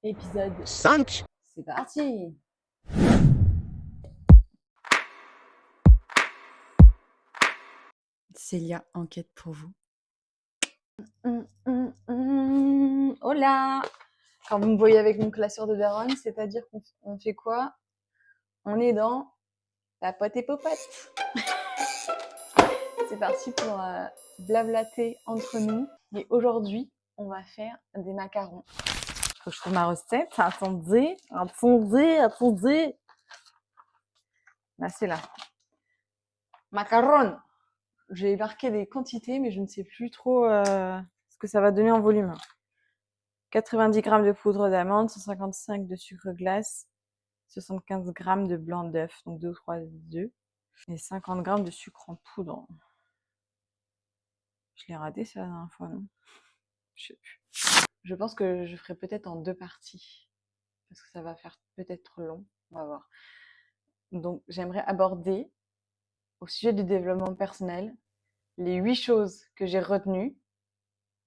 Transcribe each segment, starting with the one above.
Épisode 5. C'est parti. Célia enquête pour vous. Hola. Quand vous me voyez avec mon classeur de Vérone, c'est-à-dire qu'on fait quoi? On est dans la pote et popote. C'est parti pour blablater entre nous. Et aujourd'hui, on va faire des macarons. Faut que je trouve ma recette. Attendez. Là, c'est là. Macarons. J'ai marqué des quantités, mais je ne sais plus trop ce que ça va donner en volume. 90 g de poudre d'amande, 155 de sucre glace, 75 g de blanc d'œuf, donc 2 ou 3 œufs, et 50 g de sucre en poudre. Je l'ai raté ça la dernière fois, non? Je sais plus. Je pense que je ferai peut-être en 2 parties, parce que ça va faire peut-être long, on va voir. Donc j'aimerais aborder, au sujet du développement personnel, les 8 choses que j'ai retenues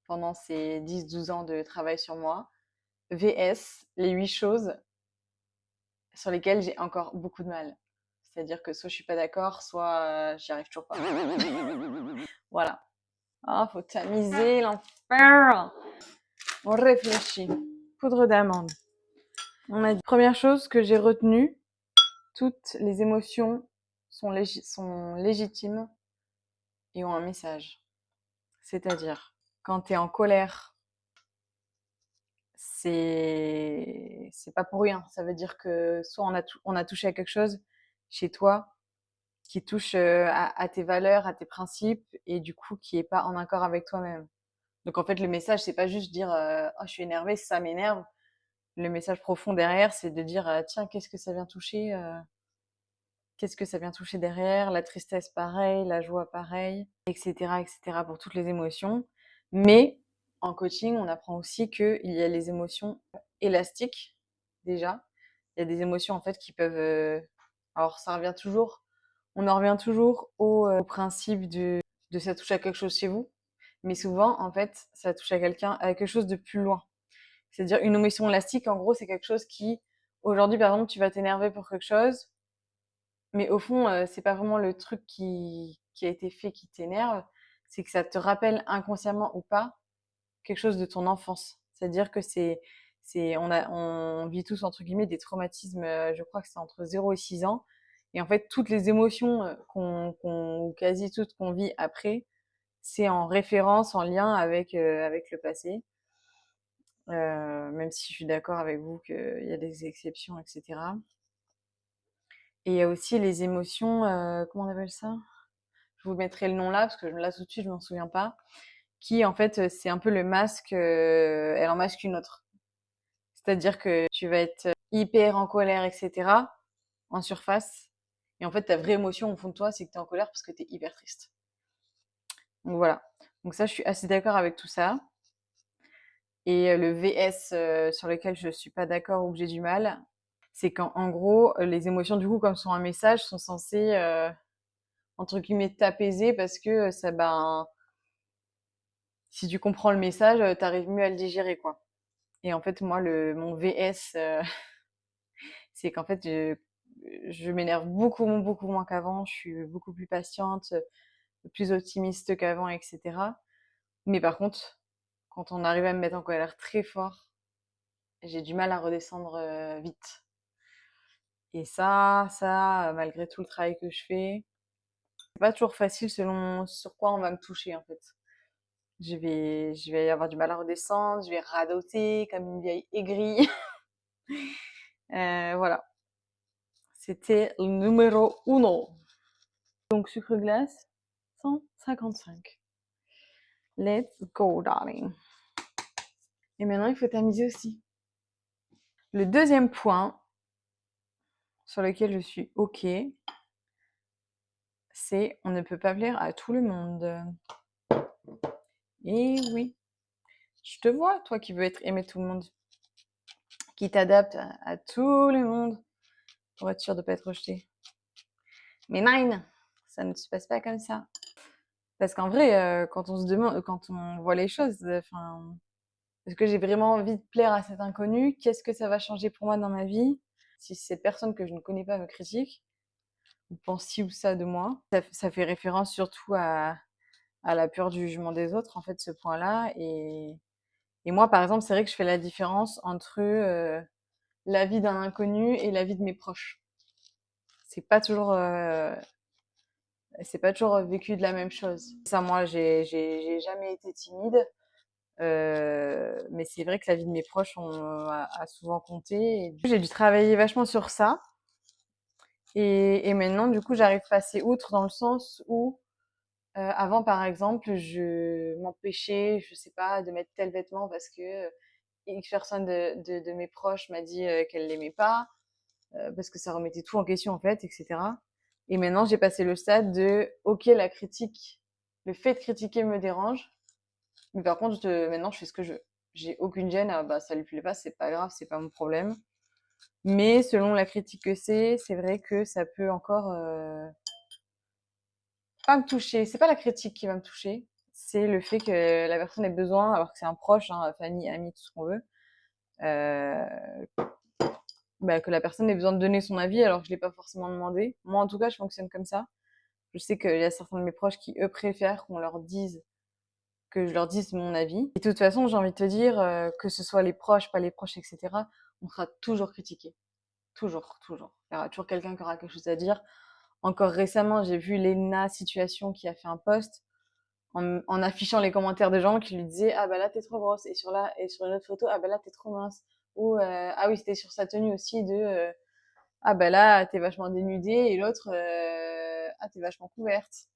pendant ces 10-12 ans de travail sur moi, VS, les 8 choses sur lesquelles j'ai encore beaucoup de mal. C'est-à-dire que soit je suis pas d'accord, soit j'y arrive toujours pas. Voilà. Ah, faut tamiser l'enfer. On réfléchit. Poudre d'amande. On a dit, première chose que j'ai retenue, toutes les émotions sont légitimes et ont un message. C'est-à-dire, quand tu es en colère, c'est pas pour rien. Ça veut dire que soit on a touché à quelque chose chez toi qui touche à tes valeurs, à tes principes, et du coup qui est pas en accord avec toi-même. Donc en fait, le message, c'est pas juste dire oh, je suis énervée, ça m'énerve. Le message profond derrière, c'est de dire tiens, qu'est-ce que ça vient toucher qu'est-ce que ça vient toucher derrière, la tristesse pareil, la joie pareil, etc., pour toutes les émotions. Mais en coaching, on apprend aussi qu'il y a les émotions élastiques, déjà. Il y a des émotions, en fait, qui peuvent... Alors, ça revient toujours... On en revient toujours au principe de ça touche à quelque chose chez vous. Mais souvent, en fait, ça touche à quelqu'un, à quelque chose de plus loin. C'est-à-dire, une émotion élastique, en gros, c'est quelque chose qui... Aujourd'hui, par exemple, tu vas t'énerver pour quelque chose, mais au fond, c'est pas vraiment le truc qui a été fait qui t'énerve, c'est que ça te rappelle inconsciemment ou pas quelque chose de ton enfance. C'est-à-dire que on vit tous entre guillemets des traumatismes, je crois que c'est entre 0 et 6 ans. Et en fait, toutes les émotions ou quasi toutes qu'on vit après, c'est en référence, en lien avec le passé. Même si je suis d'accord avec vous qu'il y a des exceptions, etc. Et il y a aussi les émotions, comment on appelle ça? Je vous mettrai le nom là, parce que là tout de suite je m'en souviens pas, qui en fait c'est un peu le masque, elle en masque une autre. C'est-à-dire que tu vas être hyper en colère, etc. en surface, et en fait ta vraie émotion au fond de toi c'est que tu es en colère parce que tu es hyper triste. Donc voilà. Donc ça je suis assez d'accord avec tout ça. Et le VS sur lequel je suis pas d'accord ou que j'ai du mal, c'est qu'en gros les émotions du coup comme sont un message sont censées entre guillemets t'apaiser parce que ça si tu comprends le message, t'arrives mieux à le digérer, quoi. Et en fait, moi, mon VS, c'est qu'en fait, je m'énerve beaucoup moins qu'avant. Je suis beaucoup plus patiente, plus optimiste qu'avant, etc. Mais par contre, quand on arrive à me mettre en colère très fort, j'ai du mal à redescendre vite. Et ça, malgré tout le travail que je fais, c'est pas toujours facile selon sur quoi on va me toucher, en fait. Je vais avoir du mal à redescendre, je vais radoter comme une vieille aigrie. Voilà, c'était le numéro uno. Donc sucre glace, 155. Let's go, darling. Et maintenant, il faut tamiser aussi. Le deuxième point sur lequel je suis OK, c'est on ne peut pas plaire à tout le monde. Et oui, je te vois, toi qui veux être aimé de tout le monde, qui t'adapte à tout le monde pour être sûr de ne pas être rejeté. Mais nine, ça ne se passe pas comme ça. Parce qu'en vrai, quand on se demande, quand on voit les choses, enfin, Est-ce que j'ai vraiment envie de plaire à cet inconnu? Qu'est-ce que ça va changer pour moi dans ma vie? Si cette personne que je ne connais pas me critique, ou pense ci ou ça de moi, ça fait référence surtout à la peur du jugement des autres, en fait, ce point-là. Et moi, par exemple, c'est vrai que je fais la différence entre la vie d'un inconnu et la vie de mes proches. C'est pas toujours, euh, c'est pas toujours vécu de la même chose. Ça, moi, j'ai jamais été timide. Mais c'est vrai que la vie de mes proches a souvent compté. Et du coup, j'ai dû travailler vachement sur ça. Et maintenant, du coup, j'arrive à passer outre dans le sens où, avant, par exemple, je m'empêchais, je sais pas, de mettre tel vêtement parce que X personne de mes proches m'a dit qu'elle l'aimait pas, parce que ça remettait tout en question, en fait, etc. Et maintenant, j'ai passé le stade de, ok, la critique, le fait de critiquer me dérange, mais par contre, maintenant, je fais ce que je veux. J'ai aucune gêne. Ah, bah, ça lui plaît pas, c'est pas grave, c'est pas mon problème. Mais selon la critique que c'est vrai que ça peut encore pas me toucher. C'est pas la critique qui va me toucher, c'est le fait que la personne ait besoin, alors que c'est un proche, hein, famille, ami, tout ce qu'on veut, euh, bah, que la personne ait besoin de donner son avis alors que je l'ai pas forcément demandé. Moi, en tout cas, je fonctionne comme ça. Je sais qu'il y a certains de mes proches qui, eux, préfèrent que je leur dise mon avis. Et de toute façon, j'ai envie de te dire, que ce soit les proches, pas les proches, etc., on sera toujours critiqué. Toujours, toujours. Il y aura toujours quelqu'un qui aura quelque chose à dire. Encore récemment, j'ai vu Lena Situation qui a fait un post en affichant les commentaires des gens qui lui disaient ah bah là t'es trop grosse et sur une autre photo ah bah là t'es trop mince ou ah oui c'était sur sa tenue aussi de ah bah là t'es vachement dénudée et l'autre ah t'es vachement couverte.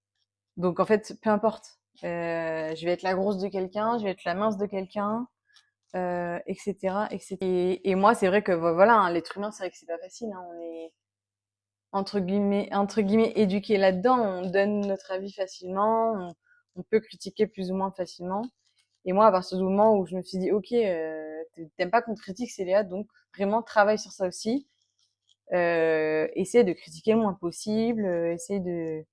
Donc en fait peu importe. Je vais être la grosse de quelqu'un, je vais être la mince de quelqu'un, etc., etc. Et moi, c'est vrai que voilà, hein, l'être humain, c'est vrai que c'est pas facile. Hein, on est entre guillemets éduqué là-dedans. On donne notre avis facilement, on peut critiquer plus ou moins facilement. Et moi, à partir du moment où je me suis dit, ok, t'aimes pas qu'on te critique, c'est Léa, donc vraiment travaille sur ça aussi. Essaye de critiquer le moins possible, essaye de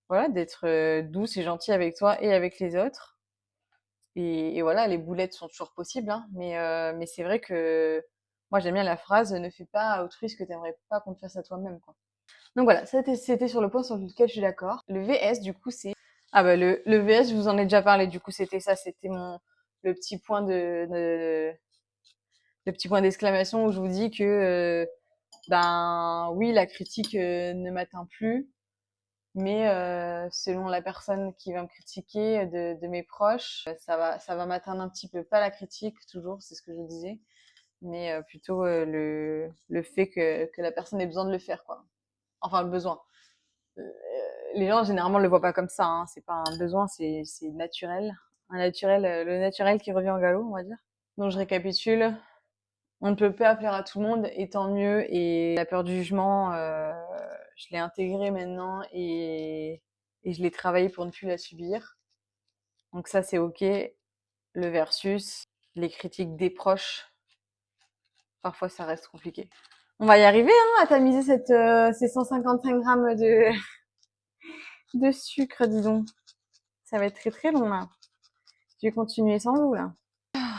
voilà d'être douce et gentille avec toi et avec les autres. Et voilà, les boulettes sont toujours possibles, hein, mais c'est vrai que moi j'aime bien la phrase ne fais pas à autrui ce que t'aimerais pas qu'on te fasse à toi-même, quoi. Donc voilà, c'était sur le point sur lequel je suis d'accord. Le VS, du coup, c'est ah bah le VS, je vous en ai déjà parlé. Du coup, c'était ça, c'était mon le petit point le petit point d'exclamation où je vous dis que ben oui, la critique ne m'atteint plus, mais selon la personne qui va me critiquer de mes proches, ça va m'atteindre un petit peu. Pas la critique toujours, c'est ce que je disais, mais plutôt le fait que la personne ait besoin de le faire, quoi. Enfin, le besoin. Euh, les gens généralement le voient pas comme ça, hein. C'est pas un besoin, c'est naturel. Un naturel, le naturel qui revient au galop, on va dire. Donc je récapitule. On ne peut pas plaire à tout le monde, et tant mieux. Et la peur du jugement, je l'ai intégrée maintenant et je l'ai travaillé pour ne plus la subir. Donc ça, c'est ok. Le versus, les critiques des proches, parfois ça reste compliqué. On va y arriver hein, à tamiser ces 155 grammes de sucre, dis donc. Ça va être très très long là. Je vais continuer sans vous là.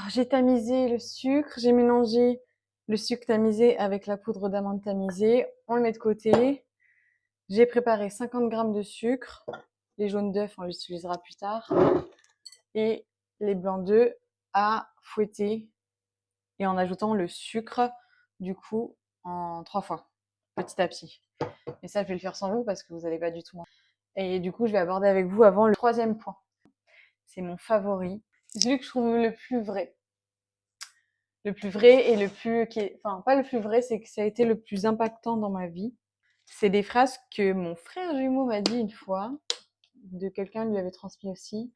J'ai tamisé le sucre, j'ai mélangé le sucre tamisé avec la poudre d'amande tamisée. On le met de côté. J'ai préparé 50 grammes de sucre. Les jaunes d'œufs, on les utilisera plus tard. Et les blancs d'œufs à fouetter et en ajoutant le sucre, du coup, en 3 fois, petit à petit. Et ça, je vais le faire sans vous parce que vous n'allez pas du tout. Et du coup, je vais aborder avec vous avant le troisième point. C'est mon favori. C'est celui que je trouve le plus vrai. Le plus vrai et le plus enfin pas le plus vrai, c'est que ça a été le plus impactant dans ma vie. C'est des phrases que mon frère jumeau m'a dit une fois, de quelqu'un lui avait transmis aussi.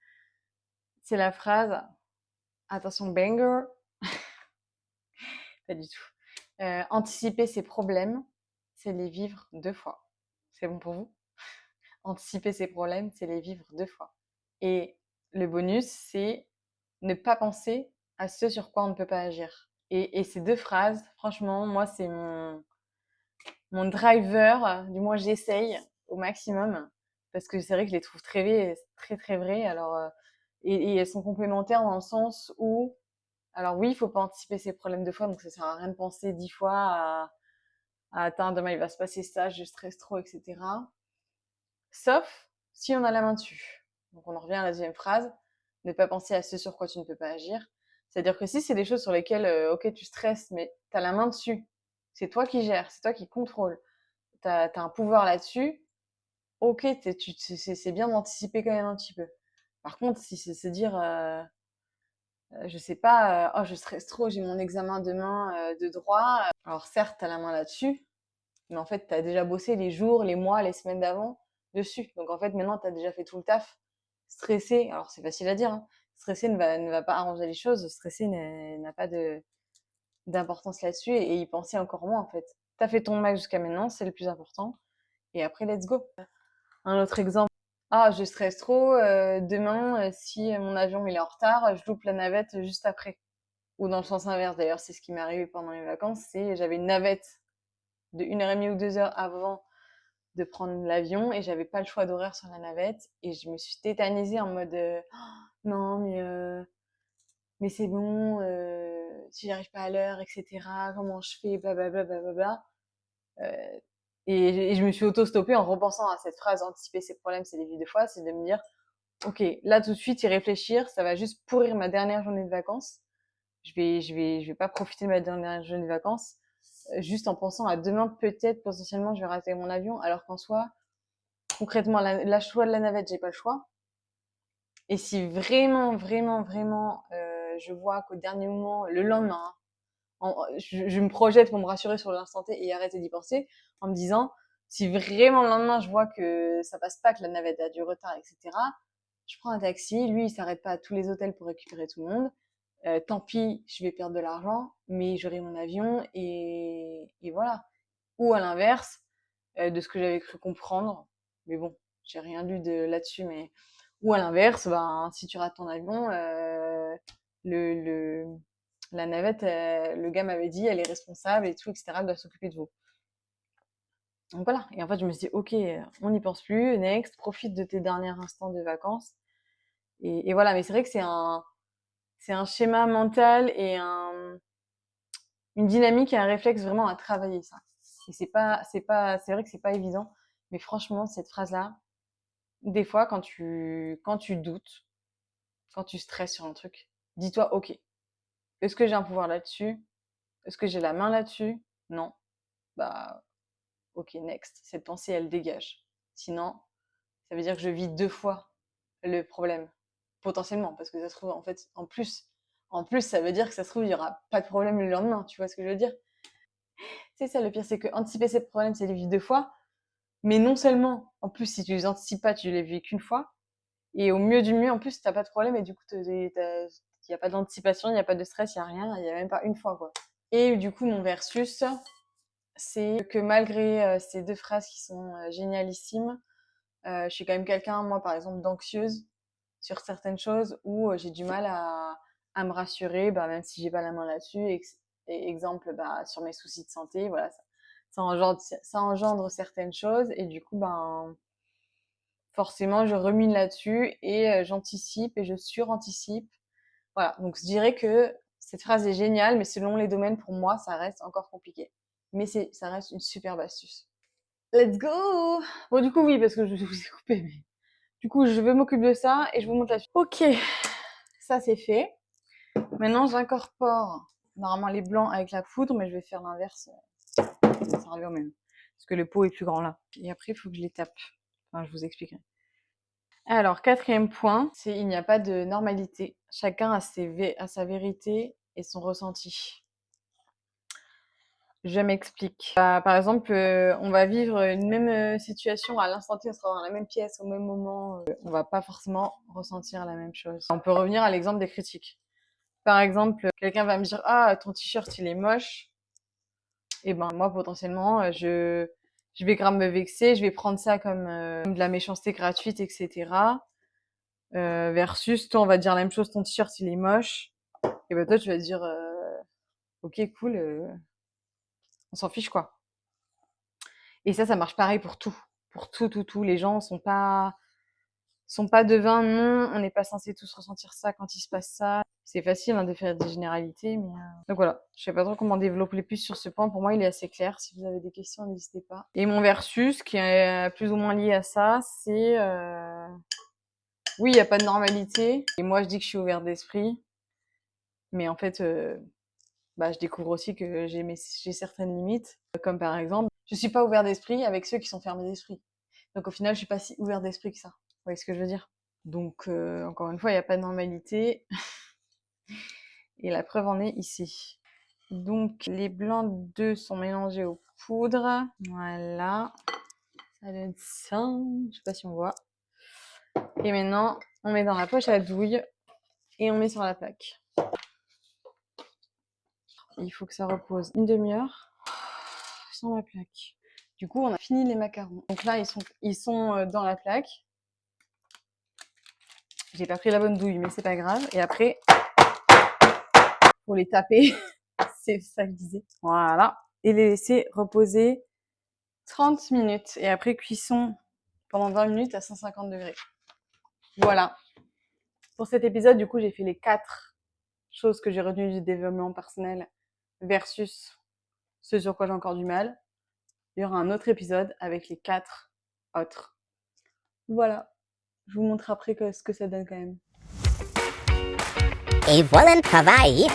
C'est la phrase attention banger, pas du tout. Anticiper ses problèmes, c'est les vivre 2 fois. C'est bon pour vous? Anticiper ses problèmes, c'est les vivre 2 fois. Et le bonus, c'est ne pas penser à ce sur quoi on ne peut pas agir. Et ces 2 phrases, franchement, moi, c'est mon driver, du moins j'essaye au maximum, parce que c'est vrai que je les trouve très vraies, très très vraies. Alors, et elles sont complémentaires dans le sens où Alors oui, il faut pas anticiper ses problèmes 2 fois, donc ça sert à rien de penser 10 fois à attends, demain il va se passer ça, je stresse trop, etc. Sauf si on a la main dessus. Donc on en revient à la deuxième phrase, ne pas penser à ce sur quoi tu ne peux pas agir. C'est-à-dire que si c'est des choses sur lesquelles, ok, tu stresses, mais tu as la main dessus, c'est toi qui gères, c'est toi qui contrôle, tu as un pouvoir là-dessus, ok, c'est bien d'anticiper quand même un petit peu. Par contre, si c'est se dire, je sais pas, oh je stresse trop, j'ai mon examen demain de droit. Alors certes, tu as la main là-dessus, mais en fait, tu as déjà bossé les jours, les mois, les semaines d'avant dessus. Donc en fait, maintenant, tu as déjà fait tout le taf. Stressé, alors c'est facile à dire, hein, stressé ne va pas arranger les choses, stressé n'a pas d'importance là-dessus et y penser encore moins en fait. Tu as fait ton max jusqu'à maintenant, c'est le plus important. Et après, let's go. Un autre exemple. Ah, je stresse trop. Demain, si mon avion il est en retard, je loupe la navette juste après. Ou dans le sens inverse, d'ailleurs, c'est ce qui m'est arrivé pendant les vacances. C'est j'avais une navette de 1h30 ou 2 heures avant de prendre l'avion et j'avais pas le choix d'horaire sur la navette et je me suis tétanisée en mode non mais c'est bon, si j'arrive pas à l'heure, etc. Comment je fais, blablabla, blablabla. Euh, et je me suis auto-stoppée en repensant à cette phrase anticiper ses problèmes, c'est des vies de fois, c'est de me dire ok, là tout de suite y réfléchir, ça va juste pourrir ma dernière journée de vacances. Je vais pas profiter de ma dernière journée de vacances juste en pensant à demain peut-être potentiellement je vais rater mon avion, alors qu'en soi concrètement la choix de la navette j'ai pas le choix. Et si vraiment vraiment vraiment je vois qu'au dernier moment, le lendemain, je me projette pour me rassurer sur l'instant T et arrêter d'y penser en me disant si vraiment le lendemain je vois que ça passe pas, que la navette a du retard, etc. Je prends un taxi, lui il s'arrête pas à tous les hôtels pour récupérer tout le monde. Tant pis, je vais perdre de l'argent, mais j'aurai mon avion et voilà. Ou à l'inverse, de ce que j'avais cru comprendre, mais bon, j'ai rien lu de là-dessus, mais ou à l'inverse, ben si tu rates ton avion, le, le la navette, le gars m'avait dit, elle est responsable et tout, etc. Elle doit s'occuper de vous. Donc voilà. Et en fait, je me suis dit, ok, on n'y pense plus, next, profite de tes derniers instants de vacances. Et voilà. Mais c'est vrai que c'est un schéma mental et une dynamique et un réflexe vraiment à travailler ça. Et c'est vrai que c'est pas évident. Mais franchement, cette phrase-là, des fois, quand tu doutes, quand tu stresses sur un truc, dis-toi, ok, est-ce que j'ai un pouvoir là-dessus? Est-ce que j'ai la main là-dessus? Non. Bah, ok, next. Cette pensée, elle dégage. Sinon, ça veut dire que je vis 2 fois le problème. Potentiellement, parce que ça se trouve, en fait, en plus, ça veut dire que ça se trouve, il y aura pas de problème le lendemain. Tu vois ce que je veux dire? C'est ça le pire, c'est que anticiper ces problèmes, c'est les vivre 2 fois. Mais non seulement, en plus, si tu les anticipes pas, tu les vis qu'une fois. Et au mieux du mieux, en plus, t'as pas de problème et du coup, il y a pas d'anticipation, il y a pas de stress, il y a rien, il y a même pas une fois, quoi. Et du coup, mon versus, c'est que malgré ces 2 phrases qui sont génialissimes, je suis quand même quelqu'un, moi, par exemple, d'anxieuse sur certaines choses où j'ai du mal à me rassurer, bah, même si j'ai pas la main là-dessus. Et exemple, bah, sur mes soucis de santé, voilà, ça engendre certaines choses et du coup, ben, forcément, je rumine là-dessus et j'anticipe et je suranticipe. Voilà, donc je dirais que cette phrase est géniale, mais selon les domaines, pour moi, ça reste encore compliqué. Mais ça reste une superbe astuce. Let's go! Bon, du coup, oui, parce que je vous ai coupé, mais du coup, je vais m'occuper de ça et je vous montre la suite. Ok, ça c'est fait. Maintenant, j'incorpore normalement les blancs avec la poudre, mais je vais faire l'inverse. Ça revient au même. Parce que le pot est plus grand là. Et après, il faut que je les tape. Enfin, je vous expliquerai. Alors, quatrième point, c'est il n'y a pas de normalité. Chacun a sa vérité et son ressenti. Je m'explique. Par exemple, on va vivre une même situation à l'instant T, on sera dans la même pièce au même moment. On va pas forcément ressentir la même chose. On peut revenir à l'exemple des critiques. Par exemple, quelqu'un va me dire ah ton t-shirt il est moche. Et ben moi potentiellement je vais grave me vexer, je vais prendre ça comme de la méchanceté gratuite, etc. Versus toi on va dire la même chose, ton t-shirt il est moche. Et ben toi tu vas dire ok cool, on s'en fiche quoi. Et ça marche pareil pour tout. Pour tout. Les gens sont pas devins, non, on n'est pas censé tous ressentir ça quand il se passe ça. c'est facile hein, de faire des généralités, mais donc voilà. Je sais pas trop comment développer plus sur ce point. Pour moi, il est assez clair. Si vous avez des questions, n'hésitez pas. Et mon versus, qui est plus ou moins lié à ça, c'est oui, il y a pas de normalité. Et moi, je dis que je suis ouverte d'esprit, mais en fait, je découvre aussi que j'ai certaines limites, comme par exemple, je suis pas ouvert d'esprit avec ceux qui sont fermés d'esprit. Donc au final, je suis pas si ouvert d'esprit que ça. Vous voyez ce que je veux dire? Donc encore une fois, il y a pas de normalité. Et la preuve en est ici. Donc les blancs d'œufs sont mélangés aux poudres. Voilà. Ça donne ça. Je sais pas si on voit. Et maintenant, on met dans la poche à douille et on met sur la plaque. Il faut que ça repose une demi-heure sur la plaque. Du coup, on a fini les macarons. Donc là, ils sont dans la plaque. J'ai pas pris la bonne douille, mais c'est pas grave. Et après, pour les taper, c'est ça que je disais. Voilà. Et les laisser reposer 30 minutes. Et après, cuisson pendant 20 minutes à 150 degrés. Voilà. Pour cet épisode, du coup, j'ai fait les 4 choses que j'ai retenues du développement personnel versus ce sur quoi j'ai encore du mal. Il y aura un autre épisode avec les 4 autres. Voilà. Je vous montre après ce que ça donne quand même. Et voilà le travail.